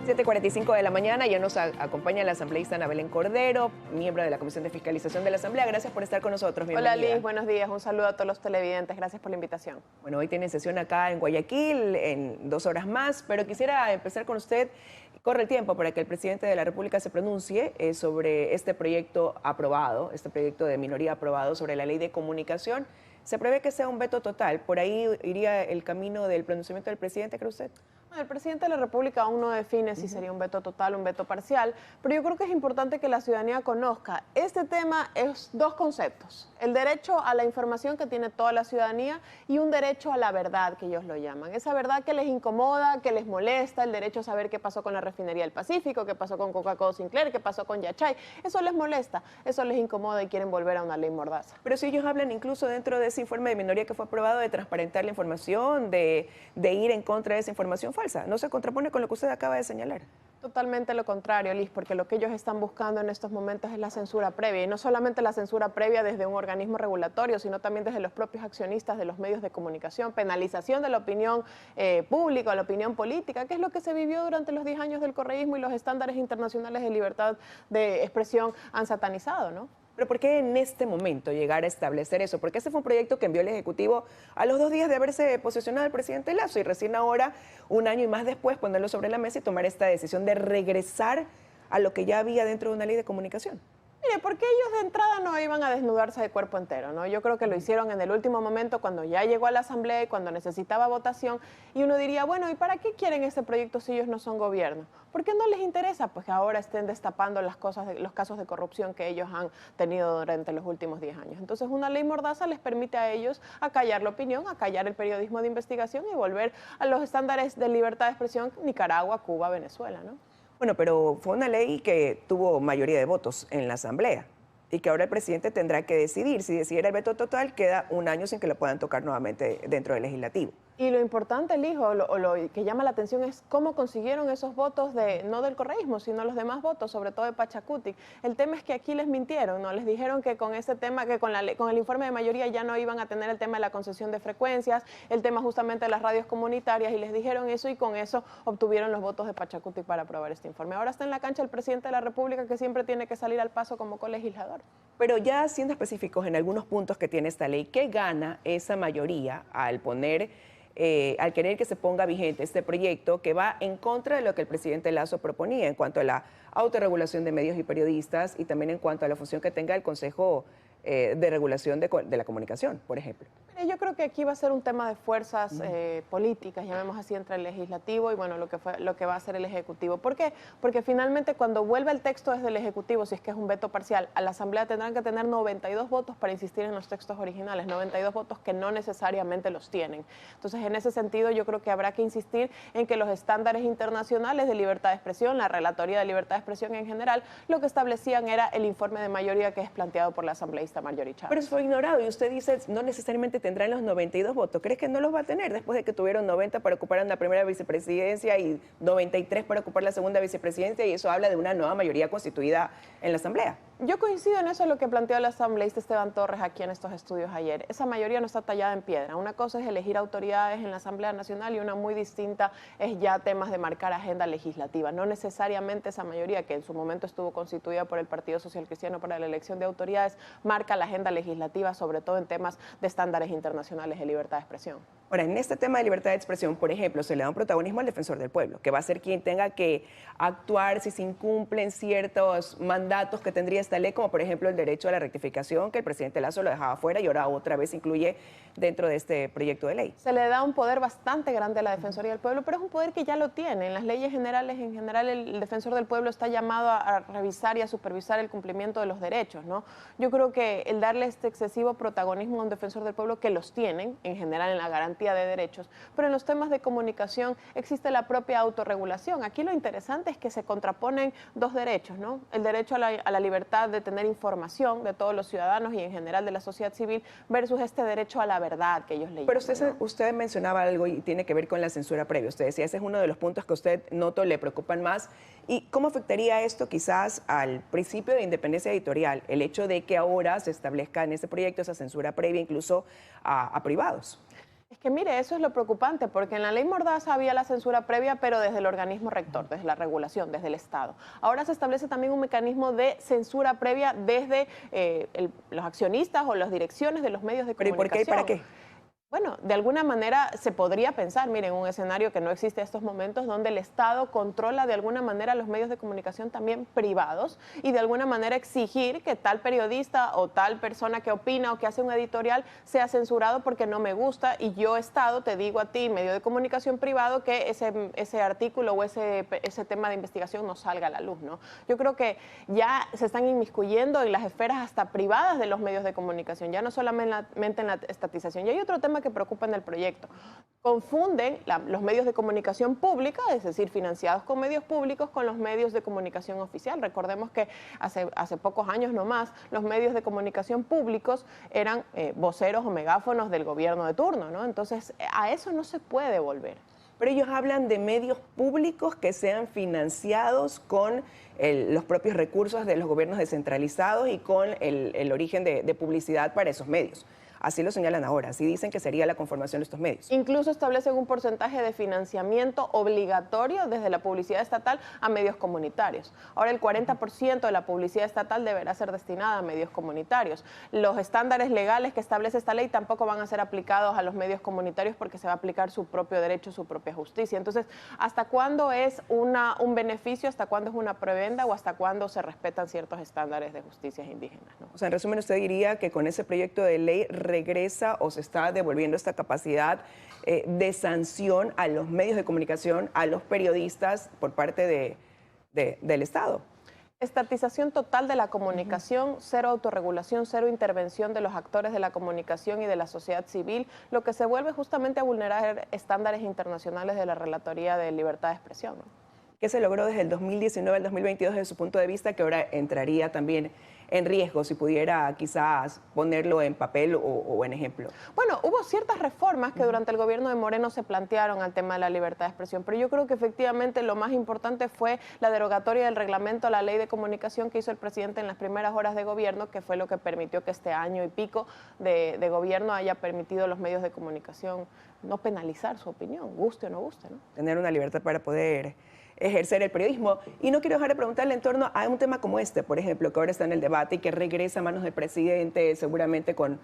7:45 de la mañana, ya nos acompaña la asambleísta Ana Belén Cordero, miembro de la Comisión de Fiscalización de la Asamblea. Gracias por estar con nosotros. Bienvenida. Hola Liz, buenos días. Un saludo a todos los televidentes. Gracias por la invitación. Bueno, hoy tienen sesión acá en Guayaquil en 2 horas más, pero quisiera empezar con usted. Corre el tiempo para que el presidente de la República se pronuncie sobre este proyecto aprobado, este proyecto de minoría aprobado sobre la ley de comunicación. Se prevé que sea un veto total. ¿Por ahí iría el camino del pronunciamiento del presidente, cree usted? El presidente de la República aún no define si sería un veto total o un veto parcial, pero yo creo que es importante que la ciudadanía conozca. Este tema es dos conceptos: el derecho a la información que tiene toda la ciudadanía y un derecho a la verdad, que ellos lo llaman. Esa verdad que les incomoda, que les molesta, el derecho a saber qué pasó con la refinería del Pacífico, qué pasó con Coca-Cola Sinclair, qué pasó con Yachay. Eso les molesta, eso les incomoda y quieren volver a una ley mordaza. Pero si ellos hablan incluso dentro de ese informe de minoría que fue aprobado de transparentar la información, de ir en contra de esa información falsa, ¿no se contrapone con lo que usted acaba de señalar? Totalmente lo contrario, Liz, porque lo que ellos están buscando en estos momentos es la censura previa, y no solamente la censura previa desde un organismo regulatorio, sino también desde los propios accionistas de los medios de comunicación, penalización de la opinión pública, la opinión política, que es lo que se vivió durante los 10 años del correísmo, y los estándares internacionales de libertad de expresión han satanizado, ¿no? Pero ¿por qué en este momento llegar a establecer eso? Porque ese fue un proyecto que envió el Ejecutivo a los 2 días de haberse posesionado el presidente Lasso, y recién ahora, 1 año y más después, ponerlo sobre la mesa y tomar esta decisión de regresar a lo que ya había dentro de una ley de comunicación. Mire, porque ellos de entrada no iban a desnudarse de cuerpo entero, ¿no? Yo creo que lo hicieron en el último momento, cuando ya llegó a la Asamblea y cuando necesitaba votación, y uno diría, bueno, ¿y para qué quieren este proyecto si ellos no son gobierno? ¿Por qué no les interesa? Pues que ahora estén destapando las cosas, los casos de corrupción que ellos han tenido durante los últimos 10 años. Entonces, una ley mordaza les permite a ellos acallar la opinión, acallar el periodismo de investigación y volver a los estándares de libertad de expresión Nicaragua, Cuba, Venezuela, ¿no? Bueno, pero fue una ley que tuvo mayoría de votos en la Asamblea y que ahora el presidente tendrá que decidir. Si decidiera el veto total, queda 1 año sin que lo puedan tocar nuevamente dentro del legislativo. Y lo importante, Lijo, lo que llama la atención es cómo consiguieron esos votos no del correísmo, sino los demás votos, sobre todo de Pachacutic. El tema es que aquí les mintieron, ¿no? Les dijeron que con ese tema, que con el informe de mayoría ya no iban a tener el tema de la concesión de frecuencias, el tema justamente de las radios comunitarias, y les dijeron eso, y con eso obtuvieron los votos de Pachacutic para aprobar este informe. Ahora está en la cancha el presidente de la República, que siempre tiene que salir al paso como colegislador. Pero ya siendo específicos en algunos puntos que tiene esta ley, ¿qué gana esa mayoría al al querer que se ponga vigente este proyecto que va en contra de lo que el presidente Lasso proponía en cuanto a la autorregulación de medios y periodistas, y también en cuanto a la función que tenga el Consejo de Regulación de la Comunicación, por ejemplo? Yo creo que aquí va a ser un tema de fuerzas políticas, llamemos así, entre el legislativo y bueno, lo que va a hacer el ejecutivo. ¿Por qué? Porque finalmente, cuando vuelva el texto desde el ejecutivo, si es que es un veto parcial, a la Asamblea tendrán que tener 92 votos para insistir en los textos originales, 92 votos que no necesariamente los tienen. Entonces, en ese sentido, yo creo que habrá que insistir en que los estándares internacionales de libertad de expresión, la Relatoría de Libertad de Expresión en general, lo que establecían era el informe de mayoría que es planteado por la asambleísta Marjorie Chávez. Pero eso fue ignorado, y usted dice no necesariamente tendrán los 92 votos. ¿Crees que no los va a tener después de que tuvieron 90 para ocupar la primera vicepresidencia y 93 para ocupar la segunda vicepresidencia, y eso habla de una nueva mayoría constituida en la Asamblea? Yo coincido en eso, lo que planteó el asambleísta Esteban Torres aquí en estos estudios ayer. Esa mayoría no está tallada en piedra. Una cosa es elegir autoridades en la Asamblea Nacional y una muy distinta es ya temas de marcar agenda legislativa. No necesariamente esa mayoría, que en su momento estuvo constituida por el Partido Social Cristiano para la elección de autoridades, marca la agenda legislativa, sobre todo en temas de estándares internacionales de libertad de expresión. Ahora, en este tema de libertad de expresión, por ejemplo, se le da un protagonismo al defensor del pueblo, que va a ser quien tenga que actuar si se incumplen ciertos mandatos que tendría esta ley, como por ejemplo el derecho a la rectificación, que el presidente Lasso lo dejaba fuera y ahora otra vez incluye dentro de este proyecto de ley. Se le da un poder bastante grande a la Defensoría del Pueblo, pero es un poder que ya lo tiene. En las leyes generales, en general, el defensor del pueblo está llamado a revisar y a supervisar el cumplimiento de los derechos, ¿no? Yo creo que el darle este excesivo protagonismo a un defensor del pueblo, que los tienen, en general, en la garantía de derechos, pero en los temas de comunicación existe la propia autorregulación. Aquí lo interesante es que se contraponen dos derechos, ¿no? El derecho a la libertad de tener información de todos los ciudadanos y en general de la sociedad civil, versus este derecho a la verdad que ellos le llaman. Pero usted mencionaba algo y tiene que ver con la censura previa. Usted decía, ese es uno de los puntos que a usted noto le preocupan más. ¿Y cómo afectaría esto quizás al principio de independencia editorial, el hecho de que ahora se establezca en este proyecto esa censura previa incluso a privados? Es que mire, eso es lo preocupante, porque en la ley Mordaza había la censura previa, pero desde el organismo rector, desde la regulación, desde el Estado. Ahora se establece también un mecanismo de censura previa desde los accionistas o las direcciones de los medios de ¿Pero y por qué y comunicación. para qué? Bueno, de alguna manera se podría pensar, miren, un escenario que no existe en estos momentos, donde el Estado controla de alguna manera los medios de comunicación también privados y de alguna manera exigir que tal periodista o tal persona que opina o que hace un editorial sea censurado porque no me gusta y yo, Estado, te digo a ti, medio de comunicación privado, que ese artículo o ese tema de investigación no salga a la luz, ¿no? Yo creo que ya se están inmiscuyendo en las esferas hasta privadas de los medios de comunicación, ya no solamente en la estatización. Y hay otro tema que preocupa en el proyecto. Confunden los medios de comunicación pública, es decir, financiados con medios públicos, con los medios de comunicación oficial. Recordemos que hace pocos años nomás los medios de comunicación públicos eran voceros o megáfonos del gobierno de turno, ¿no? Entonces, a eso no se puede volver. Pero ellos hablan de medios públicos que sean financiados con los propios recursos de los gobiernos descentralizados y con el origen de publicidad para esos medios. Así lo señalan ahora, así dicen que sería la conformación de estos medios. Incluso establecen un porcentaje de financiamiento obligatorio desde la publicidad estatal a medios comunitarios. Ahora el 40% de la publicidad estatal deberá ser destinada a medios comunitarios. Los estándares legales que establece esta ley tampoco van a ser aplicados a los medios comunitarios porque se va a aplicar su propio derecho, su propia justicia. Entonces, ¿hasta cuándo es un beneficio, hasta cuándo es una prebenda o hasta cuándo se respetan ciertos estándares de justicia indígenas, ¿no? O sea, en resumen, usted diría que con ese proyecto de ley regresa o se está devolviendo esta capacidad de sanción a los medios de comunicación, a los periodistas por parte del Estado. Estatización total de la comunicación, cero autorregulación, cero intervención de los actores de la comunicación y de la sociedad civil, lo que se vuelve justamente a vulnerar estándares internacionales de la Relatoría de Libertad de Expresión, ¿no? ¿Qué se logró desde el 2019 al 2022 desde su punto de vista, que ahora entraría también en riesgo, si pudiera quizás ponerlo en papel o en ejemplo? Bueno, hubo ciertas reformas que durante el gobierno de Moreno se plantearon al tema de la libertad de expresión, pero yo creo que efectivamente lo más importante fue la derogatoria del reglamento a la ley de comunicación que hizo el presidente en las primeras horas de gobierno, que fue lo que permitió que este año y pico de gobierno haya permitido a los medios de comunicación no penalizar su opinión, guste o no guste, ¿no? Tener una libertad para poder ejercer el periodismo. Y no quiero dejar de preguntarle en torno a un tema como este, por ejemplo, que ahora está en el debate y que regresa a manos del presidente, seguramente con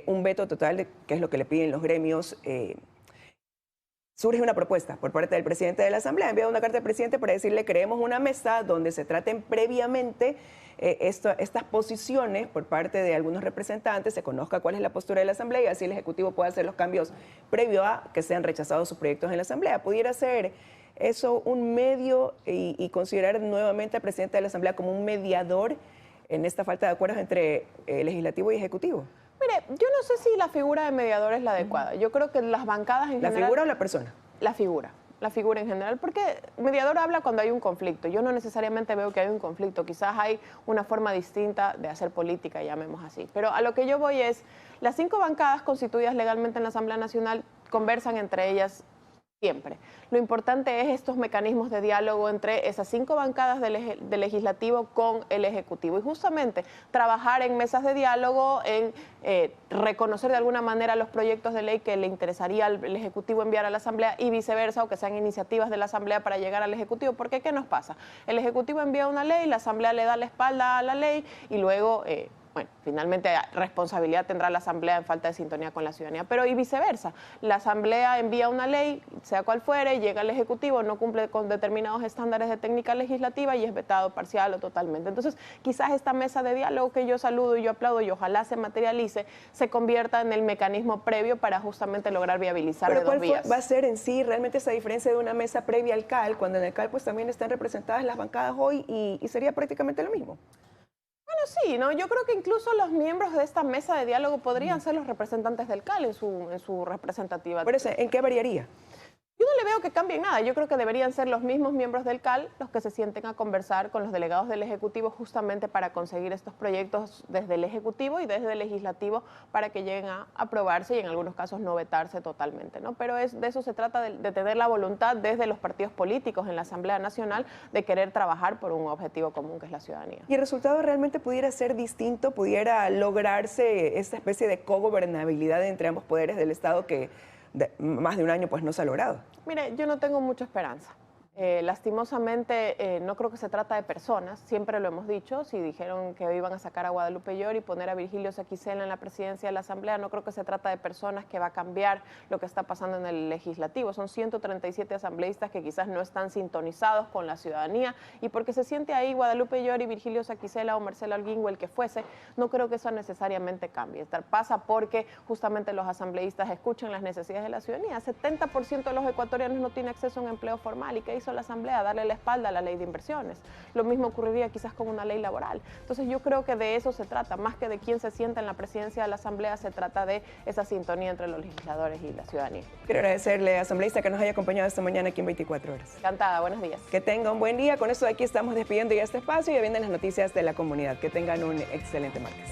un veto total, que es lo que le piden los gremios. Surge una propuesta por parte del presidente de la Asamblea, ha enviado una carta al presidente para decirle: creemos una mesa donde se traten previamente estas posiciones por parte de algunos representantes, se conozca cuál es la postura de la Asamblea y así el Ejecutivo pueda hacer los cambios previo a que sean rechazados sus proyectos en la Asamblea. ¿Pudiera ser eso un medio y considerar nuevamente al presidente de la Asamblea como un mediador en esta falta de acuerdos entre legislativo y ejecutivo? Mire, yo no sé si la figura de mediador es la adecuada. Yo creo que las bancadas en general... ¿La figura o la persona? La figura en general, porque mediador habla cuando hay un conflicto. Yo no necesariamente veo que hay un conflicto, quizás hay una forma distinta de hacer política, llamemos así. Pero a lo que yo voy es, las 5 bancadas constituidas legalmente en la Asamblea Nacional conversan entre ellas siempre. Lo importante es estos mecanismos de diálogo entre esas 5 bancadas del legislativo con el ejecutivo y justamente trabajar en mesas de diálogo, en reconocer de alguna manera los proyectos de ley que le interesaría al ejecutivo enviar a la Asamblea y viceversa, o que sean iniciativas de la Asamblea para llegar al ejecutivo, porque ¿qué nos pasa? El ejecutivo envía una ley, la Asamblea le da la espalda a la ley y luego... bueno, finalmente responsabilidad tendrá la Asamblea en falta de sintonía con la ciudadanía, pero y viceversa. La Asamblea envía una ley, sea cual fuere, llega al Ejecutivo, no cumple con determinados estándares de técnica legislativa y es vetado parcial o totalmente. Entonces, quizás esta mesa de diálogo que yo saludo y yo aplaudo y ojalá se materialice, se convierta en el mecanismo previo para justamente lograr viabilizar de dos vías. ¿Cuál va a ser en sí realmente esa diferencia de una mesa previa al CAL, cuando en el CAL pues también están representadas las bancadas hoy y sería prácticamente lo mismo? Bueno, sí, ¿no? Yo creo que incluso los miembros de esta mesa de diálogo podrían ser los representantes del CAL en su representativa. Por eso, ¿en qué variaría? Yo no le veo que cambien nada. Yo creo que deberían ser los mismos miembros del CAL los que se sienten a conversar con los delegados del Ejecutivo justamente para conseguir estos proyectos desde el Ejecutivo y desde el Legislativo para que lleguen a aprobarse y en algunos casos no vetarse totalmente, ¿no? Pero de eso se trata, de tener la voluntad desde los partidos políticos en la Asamblea Nacional de querer trabajar por un objetivo común que es la ciudadanía. ¿Y el resultado realmente pudiera ser distinto? ¿Pudiera lograrse esta especie de cogobernabilidad entre ambos poderes del Estado que más de un año pues no se ha logrado. Mire, yo no tengo mucha esperanza. Lastimosamente, no creo que se trata de personas, siempre lo hemos dicho, si dijeron que iban a sacar a Guadalupe Llori y poner a Virgilio Saquicela en la presidencia de la Asamblea, no creo que se trata de personas que va a cambiar lo que está pasando en el legislativo. Son 137 asambleístas que quizás no están sintonizados con la ciudadanía y porque se siente ahí Guadalupe Llori, Virgilio Saquicela o Marcelo Holguín o el que fuese, no creo que eso necesariamente cambie. Pasa porque justamente los asambleístas escuchan las necesidades de la ciudadanía. 70% de los ecuatorianos no tienen acceso a un empleo formal. ¿Y qué hizo la Asamblea? Darle la espalda a la ley de inversiones. Lo mismo ocurriría quizás con una ley laboral. Entonces yo creo que de eso se trata, más que de quién se sienta en la presidencia de la Asamblea, se trata de esa sintonía entre los legisladores y la ciudadanía. Quiero agradecerle, asambleísta, que nos haya acompañado esta mañana aquí en 24 horas. Encantada, buenos días. Que tenga un buen día. Con esto de aquí estamos despidiendo ya este espacio y ya vienen las noticias de la comunidad. Que tengan un excelente martes.